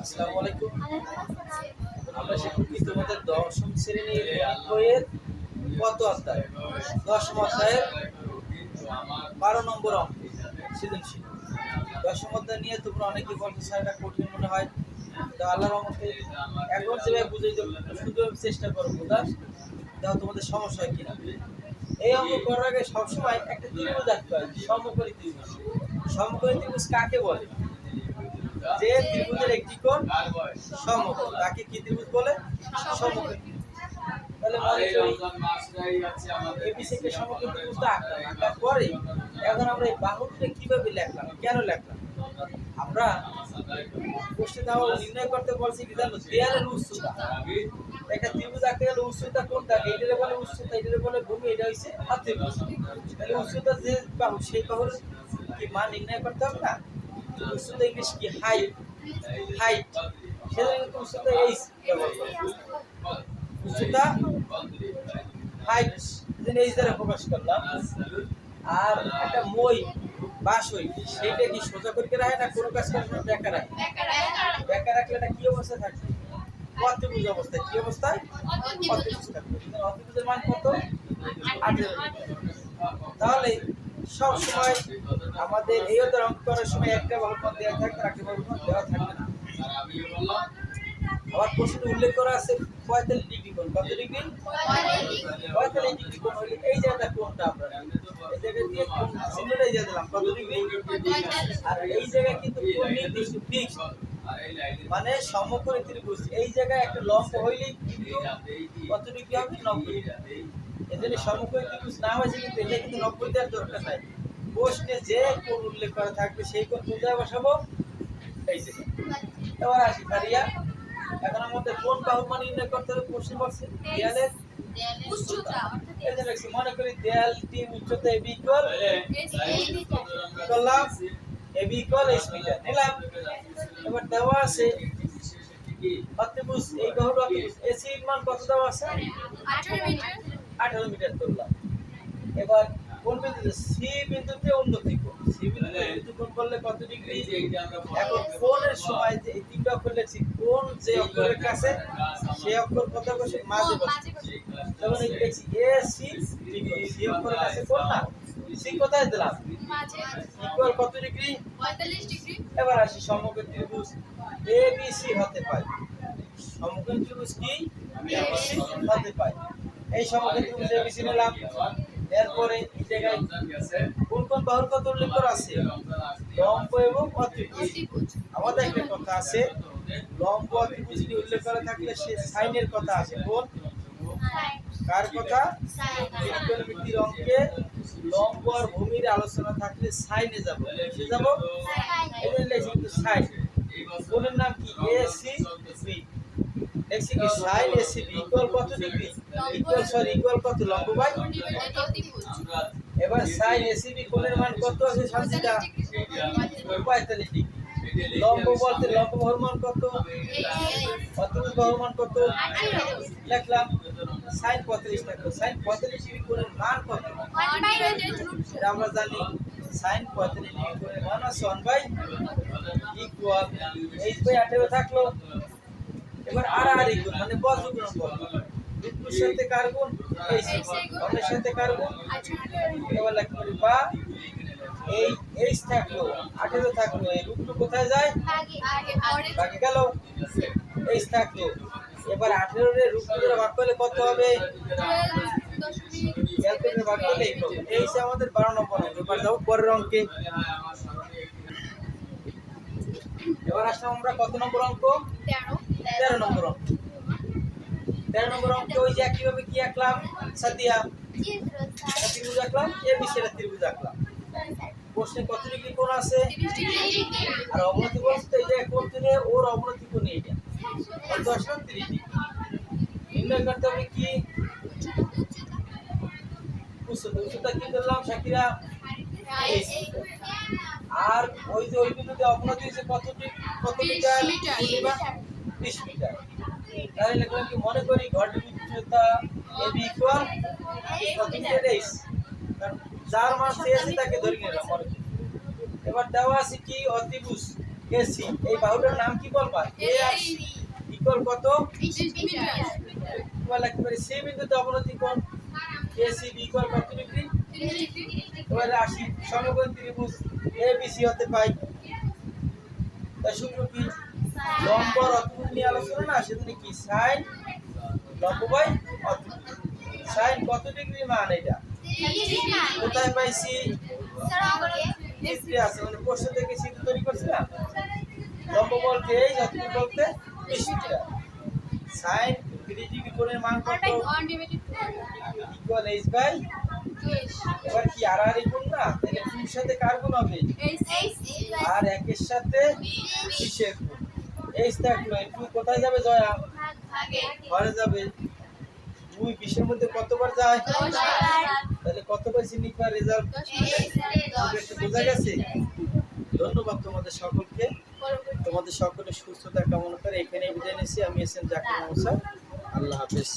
আসসালামু আলাইকুম। আমরা শিক্ষিত মধ্যে দশম শ্রেণীর বইয়ের কত অধ্যায়? দশম অধ্যায়ের 12 নম্বর অঙ্ক সৃজনশীল। দশম অধ্যায় নিয়ে তোমরা অনেকেই বলছো স্যার এটা কঠিন মনে হয়। তো আল্লাহর রহমতে এখন যেভাবে বুঝে শুধু চেষ্টা করো বোঝার, দেখো তোমাদের সমস্যা হয় কিনা। এই অঙ্ক করার আগে সবসময় একটা ত্রিভুজ আঁকতে হয়, সমকোণী ত্রিভুজ। সমকোণী ত্রিভুজ কাকে বলে? যে ত্রিভুজের একটি কোণ সমকোণ, তাকে কি ত্রিভুজ বলে? সমকোণ। তাহলে মনে করি এবিসি কে সমকোণ ত্রিভুজটা আঁকলাম, আঁকার পরে এখন আমরা এই বাহুটা কিভাবে লিখলাম, কেন লিখলাম? আমরা প্রশ্নে দাও নির্ণয় করতে বলছি কি জানো? দেয়ালের উচ্চতা। একটা ত্রিভুজ আঁকতে গেলে উচ্চতা কোনটা? এইটারে বলে উচ্চতা, এইটারে বলে ভূমি, এটা হইছে অতিভুজ। তাহলে উচ্চতা যে বাহু, সেই বাহুর কি মান নির্ণয় করতে হবে না? উচ্চতা ইংলিশ কি? হাইট। হাইট সেজন্য কিন্তু উচ্চতা এইচ ব্যবহার করে। উচ্চতা হাইট যেন এইচ দ্বারা প্রকাশ করলাম। আর একটা মই বাসই, সেইটা কি সোজা করে রাখে না কোনো কাজ করে না বেকার রাখে? বেকার রাখলে এটা কি অবস্থায় থাকবে? অতিভুজ অবস্থায়। কি অবস্থায়? অতিভুজ থাকবে। অতিভুজের মান কত? 18। তাহলে সব সময় আমাদের এই অধ্যায় অঙ্ক করার সময় একটা বহুপদ দেওয়া থাকবে, একটা বহুপদ দেওয়া থাকবে না। আবার প্রশ্নে উল্লেখ করা আছে 45 ডিগ্রি কোণ। কত ডিগ্রি? 45 ডিগ্রি কোণ হলে এই জায়গাটা কোণটা আমরা এই জায়গা দিয়ে কোণ চিহ্নটাই দিয়ে দিলাম কত ডিগ্রি। আর এই জায়গা কিন্তু কোণ নির্দিষ্ট ফিক্স, মানে সমকোণী ত্রিভুজ। এই জায়গায় একটা লম্ব হইলেই কিন্তু কত ডিগ্রি হবে? 90 ডিগ্রি। এজন্য সমকোণী ত্রিভুজ না হয়েছে কিন্তু এটা কিন্তু 90 দেওয়ার দরকার নাই। প্রশ্নে যে কোণ উল্লেখ করা থাকবে সেই কোণ কোথায় বসাবো? এই জায়গায়। এবার আসি কারিয়া। এখন আমাদের কোন বাহুর মান নির্ণয় করতে হবে? প্রশ্ন বলছে দেয়ালের উচ্চতা। এই যে লিখছি, মনে করি দেয়ালটি উচ্চতা এবি ইকুয়াল করলাম এবি ইকুয়াল h মিটার নিলাম। এবার দেওয়া আছে অতিভুজ, এই বাহুর অতিভুজ এসি এর মান কত দেওয়া আছে? 18 মিটার করলাম। এবার কোন বিন্দুতে? সি বিন্দুতে উন্নতি কোণ। সি বিন্দুতে উন্নতি কোণ করলে কত ডিগ্রি? এখন কোণের সময় যে এই তিনটা অক্ষর লিখছি, কোণ যে অক্ষরের কাছে সেই অক্ষর কত বসে? মাঝে বসে। যেমন এই লিখছি এ সি ডিগ্রি, সি অক্ষরের কাছে কোণ না? সি কোথায় দিলাম? মাঝে। ইকুয়াল কত ডিগ্রি? 45 ডিগ্রি। এবার আসি সমকোণ ত্রিভুজ এ বি সি হতে পায়। সমকোণ ত্রিভুজ কি? এ বি সি হতে পায়। এই সমকোণ ত্রিভুজ এ বি সি নিলাম। এরপরে এই জায়গায় কোন কোন বাহুর কথা উল্লেখ করা আছে? লম্ব এবং অতিভুজ। আমাদের একটা কথা আছে, লম্ব অতিভুজ যদি উল্লেখ করা থাকলে সে সাইনের কথা আছে। কোন? কার কথা? ত্রিকোণমিতির অঙ্কে লম্ব আর ভূমির আলোচনা থাকলে সাইনে যাব। কিসে যাব? এই লিখছি কিন্তু সাইন। কোণের নাম কি? A C B. লিখছি কি? Sine A C B equal কত ডিগ্রি? ইকুয়াল কত? লম্ব বাই অতিভুজ। এবার সাইন এ সি বি কোণের মান কত আছে? শান্তিটা 45 ডিগ্রি। লম্ব বলতে লম্ব বাহুর মান কত? অতিভুজ বাহুর মান কত? লিখলাম সাইন 45 থাকলো। সাইন 45 ডিগ্রি কোণের মান কত? এটা আমরা জানি, সাইন 45 ডিগ্রি কোণের মান আছে 1/, ইকুয়াল h/18 থাকলো। এবার আর গুণ মানে বজ্রগুণন বল। রুটগুলোর সাথে কার গুণ? এই অন্যের সাথে কার গুণ? এবার লিখব বা এই h থাকলো 18 থাকলো, এই রুটগুলো কোথায় যায়? বাকি গেল। h থাকলো, এবার 18 এর রুটগুলো ভাগ করলে কত হবে? 12 ভাগ করলে এই হবে। এই হচ্ছে আমাদের 12 নম্বর অঙ্ক। এবার যাও পরের অঙ্কে। এবার আসলাম আমরা কত নম্বর অঙ্ক? 13 নম্বর অঙ্ক। 13 নম্বর অঙ্কে ওই যে কিভাবে কি আঁকলাম? সাদিয়া ত্রিভুজ আঁকলাম, এ বি সি এর ত্রিভুজ আঁকলাম। প্রশ্নে কত ডিগ্রি কোণ আছে? আর অবনতি বলতে এই যে কোণ থেকে ওর অবনতি কোণ এইটা কত আসলে 30 ডিগ্রি। নির্ণয় করতে হবে কি? উচ্চতা কি করলাম শাকিরা? আর ওই যে ওই বিন্দুতে অবনতি হয়েছে কত মিটার? 20 মিটার। তাহলে লিখলাম কি? মনে করি ঘরটির উচ্চতা ab ইকুয়াল কত মিটার? h। যার মান চেয়েছে তাকে ধরে নিলাম। এবার দেওয়া আছে কি? অতিভুজ এসি এই বাহুটার নাম কি বলবা? এ আর সি ইকুয়াল কত? ইকুয়াল একেবারে সি বিন্দুতে অবনতি কোণ এসি বি ইকুয়াল কত ডিগ্রি? এবারে আসি সমকোণ ত্রিভুজ এবিসি হতে পাই তাই সূত্র কি? লম্ব আর অতিভুজ নিয়ে আলোচনা না, সেদিনে কি সাইন লম্ব বাই অতিভুজ। সাইন কত ডিগ্রি মান এটা? কোথায় পাইছি? চিত্রে আছে, মানে প্রশ্ন থেকে চিত্র তৈরি করছিলাম। লম্ব বলতে এই অতিভুজ বলতে 20 মিটার। সাইন 3 ডিগ্রি কোণের মান কত? ইকুয়াল h বাই, এবার কি আর আর গুণ না, তাহলে 2 এর সাথে কার গুণ হবে? আর 1 এর সাথে 20 এর গুণ। h থাকলো, 2 কোথায় যাবে জয়া? ঘরে যাবে। 2 20 এর মধ্যে কতবার যায়? 10 বার। তাহলে কত পাইছি নিকার রেজাল্ট? একটু বোঝা গেছে? ধন্যবাদ তোমাদের সকলকে। তোমাদের সকলের সুস্থতা কামনা করে এখানে বিদায় নিচ্ছি। আমি এসএম জাকির মোহাম্মদ। আল্লাহ হাফেজ।